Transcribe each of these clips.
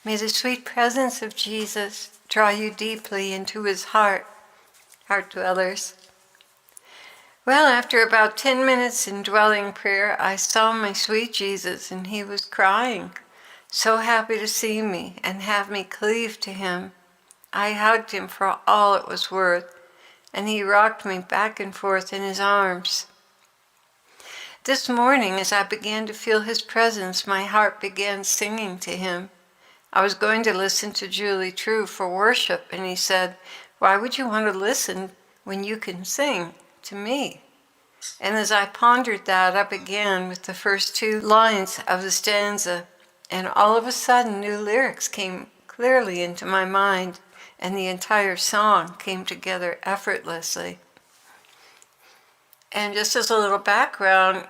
May the sweet presence of Jesus draw you deeply into his heart dwellers. Well, after about 10 minutes in dwelling prayer, I saw my sweet Jesus, and he was crying, so happy to see me and have me cleave to him. I hugged him for all it was worth, and he rocked me back and forth in his arms. This morning, as I began to feel his presence, my heart began singing to him. I was going to listen to Julie True for worship, and he said, "Why would you want to listen when you can sing to me?" And as I pondered that, I began with the first 2 lines of the stanza, and all of a sudden new lyrics came clearly into my mind, and the entire song came together effortlessly. And just as a little background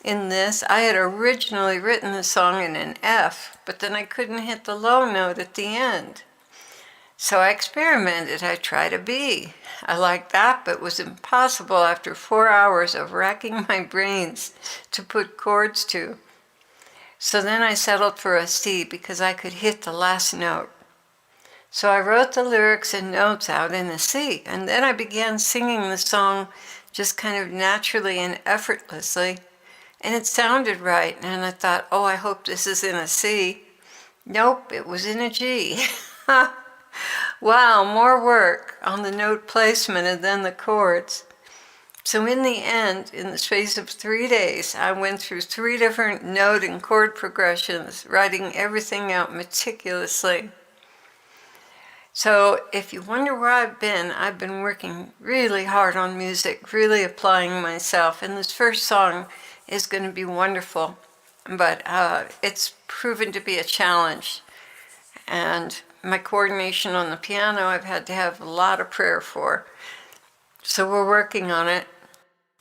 in this, I had originally written the song in an F, but then I couldn't hit the low note at the end. So I experimented. I tried a B. I liked that, but it was impossible after 4 hours of racking my brains to put chords to. So then I settled for a C because I could hit the last note. So I wrote the lyrics and notes out in a C, and then I began singing the song just kind of naturally and effortlessly, and it sounded right, and I thought, oh, I hope this is in a C. Nope, it was in a G. Wow, more work on the note placement and then the chords. So in the end, in the space of 3 days, I went through 3 different note and chord progressions, writing everything out meticulously. So if you wonder where I've been working really hard on music, really applying myself. And this first song is going to be wonderful, but it's proven to be a challenge. And my coordination on the piano, I've had to have a lot of prayer for. So we're working on it.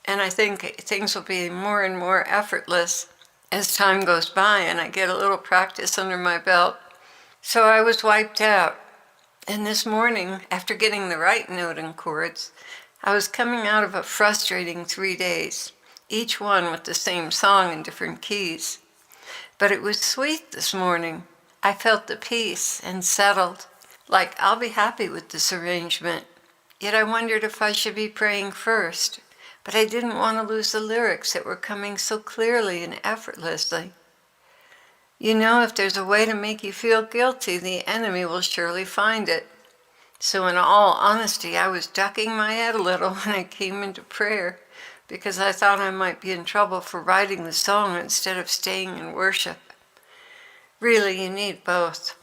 And I think things will be more and more effortless as time goes by and I get a little practice under my belt. So I was wiped out. And this morning, after getting the right note and chords, I was coming out of a frustrating 3 days, each one with the same song in different keys. But it was sweet this morning. I felt the peace and settled, like I'll be happy with this arrangement. Yet I wondered if I should be praying first, but I didn't want to lose the lyrics that were coming so clearly and effortlessly. You know, if there's a way to make you feel guilty, the enemy will surely find it. So in all honesty, I was ducking my head a little when I came into prayer because I thought I might be in trouble for writing the song instead of staying in worship. Really, you need both.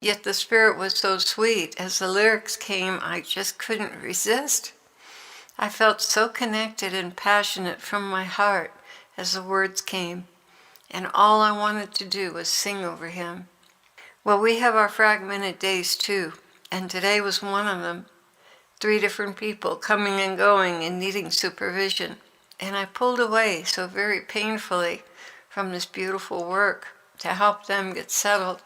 Yet the Spirit was so sweet. As the lyrics came, I just couldn't resist. I felt so connected and passionate from my heart as the words came. And all I wanted to do was sing over him. Well, we have our fragmented days too, and today was one of them. 3 different people coming and going and needing supervision. And I pulled away so very painfully from this beautiful work to help them get settled.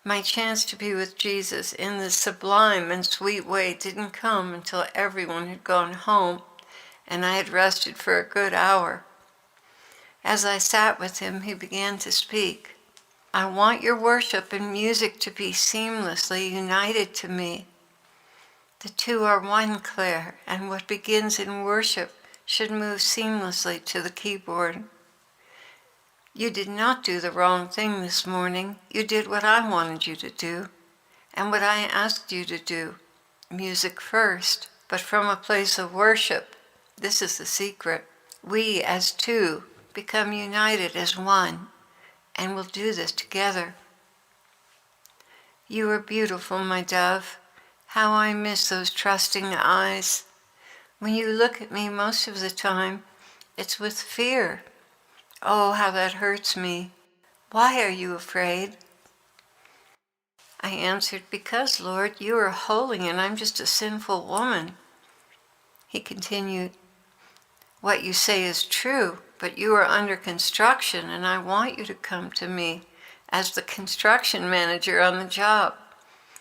My chance to be with Jesus in this sublime and sweet way didn't come until everyone had gone home and I had rested for a good hour. As I sat with him, he began to speak. I want your worship and music to be seamlessly united to me. The 2 are one, Clare, and what begins in worship should move seamlessly to the keyboard. You did not do the wrong thing this morning. You did what I wanted you to do, and what I asked you to do. Music first, but from a place of worship. This is the secret. We, as 2, become united as one, and we'll do this together. You are beautiful, my dove. How I miss those trusting eyes. When you look at me most of the time, it's with fear. Oh, how that hurts me. Why are you afraid? I answered, because, Lord, you are holy and I'm just a sinful woman. He continued, what you say is true, but you are under construction and I want you to come to me as the construction manager on the job.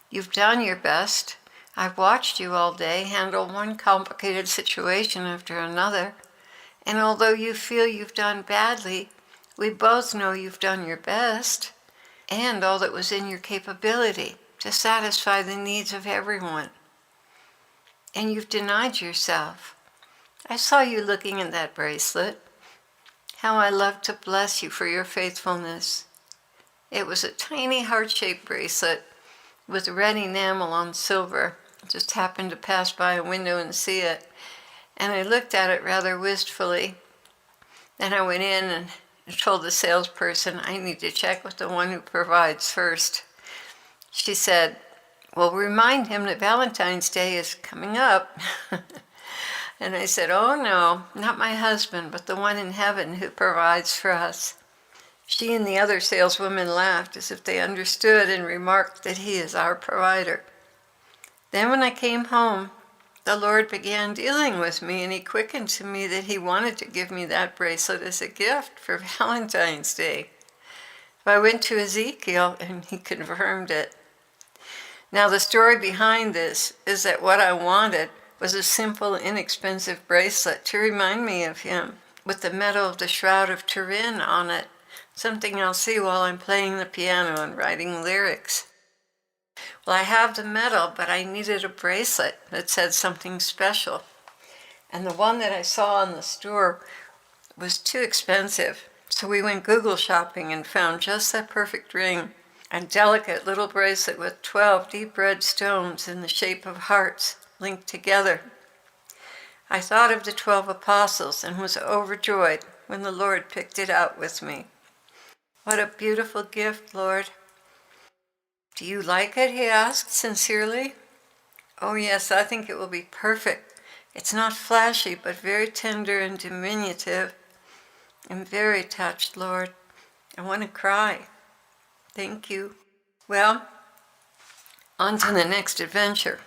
You've done your best. I've watched you all day handle one complicated situation after another. And although you feel you've done badly, we both know you've done your best. and all that was in your capability to satisfy the needs of everyone. And you've denied yourself. I saw you looking at that bracelet. How I love to bless you for your faithfulness. It was a tiny heart-shaped bracelet with red enamel on silver. I just happened to pass by a window and see it. And I looked at it rather wistfully. Then I went in and told the salesperson, I need to check with the one who provides first. She said, well, remind him that Valentine's Day is coming up. And I said, oh no, not my husband, but the one in heaven who provides for us. She and the other saleswoman laughed as if they understood and remarked that he is our provider. Then when I came home, the Lord began dealing with me, and he quickened to me that he wanted to give me that bracelet as a gift for Valentine's Day. I went to Ezekiel and he confirmed it. Now the story behind this is that what I wanted was a simple, inexpensive bracelet to remind me of him, with the medal of the Shroud of Turin on it, something I'll see while I'm playing the piano and writing lyrics. Well, I have the medal, but I needed a bracelet that said something special. And the one that I saw in the store was too expensive. So we went Google shopping and found just that perfect ring, a delicate little bracelet with 12 deep red stones in the shape of hearts linked together. I thought of the 12 apostles and was overjoyed when the Lord picked it out with me. What a beautiful gift, Lord. Do you like it? He asked sincerely. Oh yes, I think it will be perfect. It's not flashy, but very tender and diminutive. I'm very touched, Lord. I want to cry. Thank you. Well, on to the next adventure.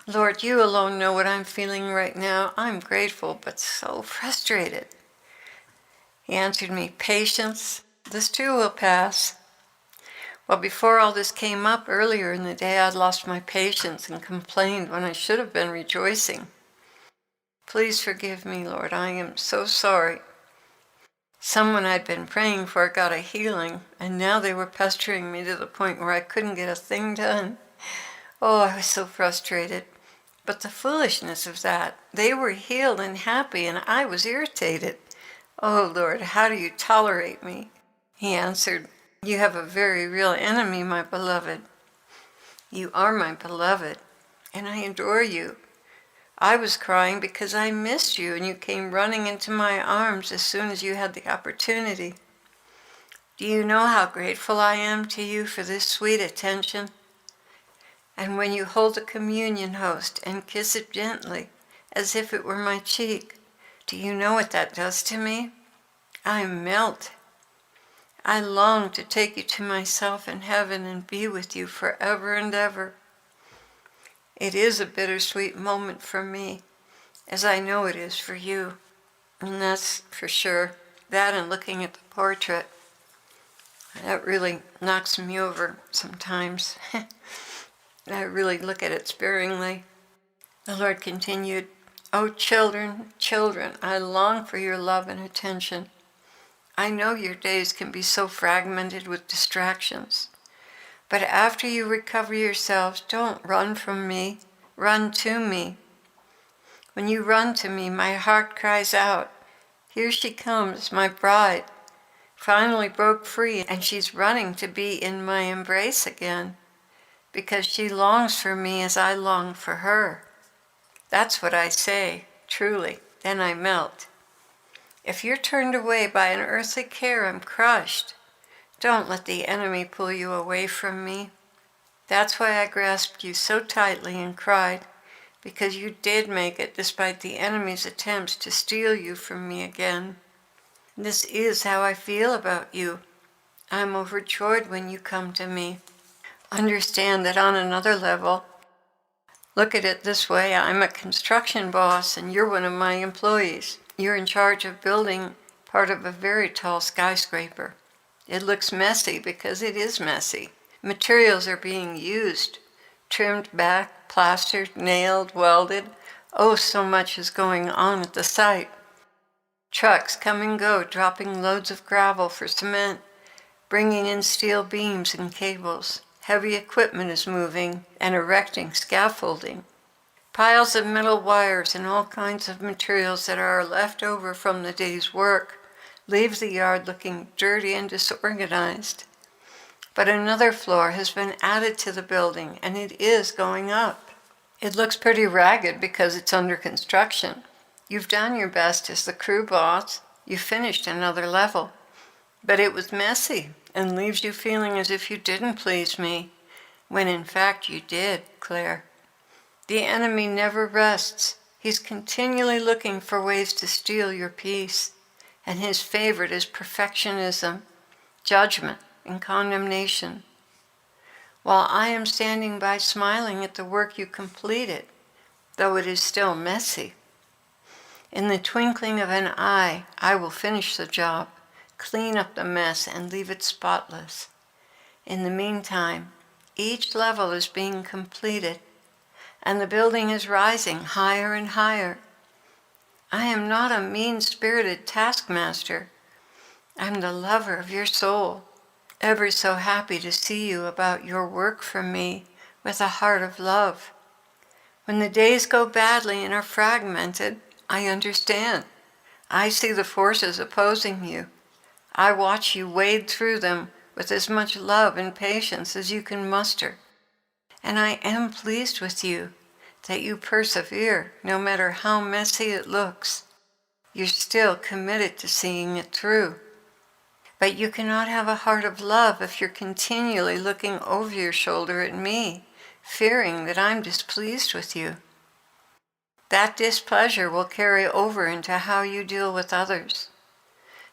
Lord, you alone know what I'm feeling right now. I'm grateful, but so frustrated. He answered me, patience. This too will pass. Well, before all this came up earlier in the day, I'd lost my patience and complained when I should have been rejoicing. Please forgive me, Lord. I am so sorry. Someone I'd been praying for got a healing, and now they were pestering me to the point where I couldn't get a thing done. Oh, I was so frustrated. But the foolishness of that. They were healed and happy, and I was irritated. Oh, Lord, how do you tolerate me? He answered, you have a very real enemy, my beloved. You are my beloved, and I adore you. I was crying because I missed you, and you came running into my arms as soon as you had the opportunity. Do you know how grateful I am to you for this sweet attention? And when you hold the communion host and kiss it gently, as if it were my cheek, do you know what that does to me? I melt. I long to take you to myself in heaven and be with you forever and ever. It is a bittersweet moment for me, as I know it is for you. And that's for sure. That and looking at the portrait, that really knocks me over sometimes. I really look at it sparingly. The Lord continued, oh, children, children, I long for your love and attention. I know your days can be so fragmented with distractions. But after you recover yourselves, don't run from me. Run to me. When you run to me, my heart cries out, here she comes, my bride. Finally broke free, and she's running to be in my embrace again, because she longs for me as I long for her. That's what I say, truly, then I melt. If you're turned away by an earthly care, I'm crushed. Don't let the enemy pull you away from me. That's why I grasped you so tightly and cried, because you did make it despite the enemy's attempts to steal you from me again. This is how I feel about you. I'm overjoyed when you come to me. Understand that on another level, look at it this way, I'm a construction boss and you're one of my employees. You're in charge of building part of a very tall skyscraper. It looks messy because it is messy. Materials are being used, trimmed back, plastered, nailed, welded. Oh, so much is going on at the site. Trucks come and go, dropping loads of gravel for cement. bringing in steel beams and cables. Heavy equipment is moving and erecting scaffolding. Piles of metal wires and all kinds of materials that are left over from the day's work leave the yard looking dirty and disorganized. But another floor has been added to the building, and it is going up. It looks pretty ragged because it's under construction. You've done your best as the crew boss. You finished another level. But it was messy and leaves you feeling as if you didn't please me, when in fact you did, Claire. The enemy never rests. He's continually looking for ways to steal your peace, and his favorite is perfectionism, judgment, and condemnation. While I am standing by smiling at the work you completed, though it is still messy. In the twinkling of an eye, I will finish the job, clean up the mess, and leave it spotless. In the meantime, each level is being completed, and the building is rising higher and higher. I am not a mean-spirited taskmaster. I'm the lover of your soul, ever so happy to see you about your work for me with a heart of love. When the days go badly and are fragmented, I understand. I see the forces opposing you. I watch you wade through them with as much love and patience as you can muster. And I am pleased with you that you persevere no matter how messy it looks. You're still committed to seeing it through. But you cannot have a heart of love if you're continually looking over your shoulder at me, fearing that I'm displeased with you. That displeasure will carry over into how you deal with others.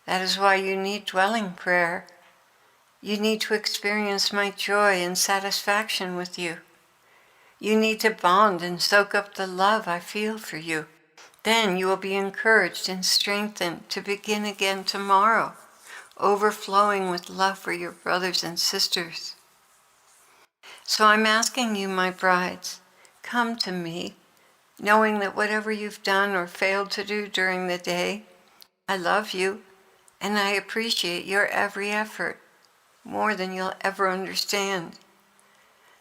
That is why you need dwelling prayer. You need to experience my joy and satisfaction with you. You need to bond and soak up the love I feel for you. Then you will be encouraged and strengthened to begin again tomorrow, overflowing with love for your brothers and sisters. So I'm asking you, my brides, come to me, knowing that whatever you've done or failed to do during the day, I love you, and I appreciate your every effort, more than you'll ever understand.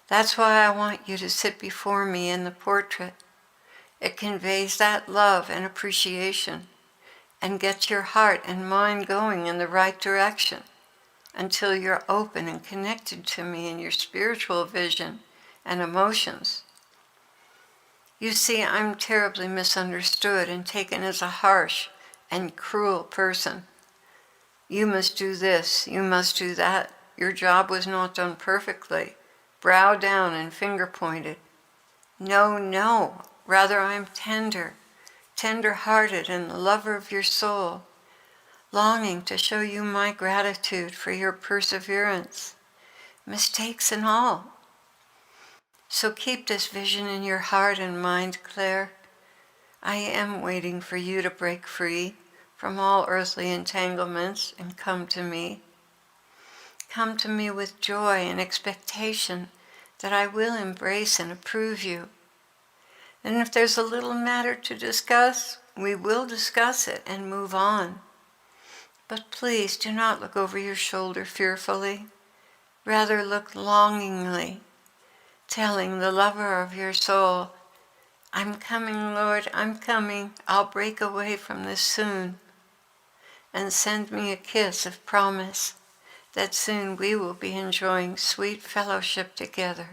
That's why I want you to sit before me in the portrait. It conveys that love and appreciation, and gets your heart and mind going in the right direction until you're open and connected to me in your spiritual vision and emotions. You see, I'm terribly misunderstood and taken as a harsh and cruel person. You must do this, you must do that. Your job was not done perfectly, brow down and finger pointed. No, rather I'm tender-hearted and the lover of your soul, longing to show you my gratitude for your perseverance, mistakes and all. So keep this vision in your heart and mind, Claire. I am waiting for you to break free from all earthly entanglements and come to me. Come to me with joy and expectation that I will embrace and approve you. And if there's a little matter to discuss, we will discuss it and move on. But please do not look over your shoulder fearfully. Rather look longingly, telling the lover of your soul, I'm coming, Lord, I'm coming. I'll break away from this soon. And send me a kiss of promise that soon we will be enjoying sweet fellowship together.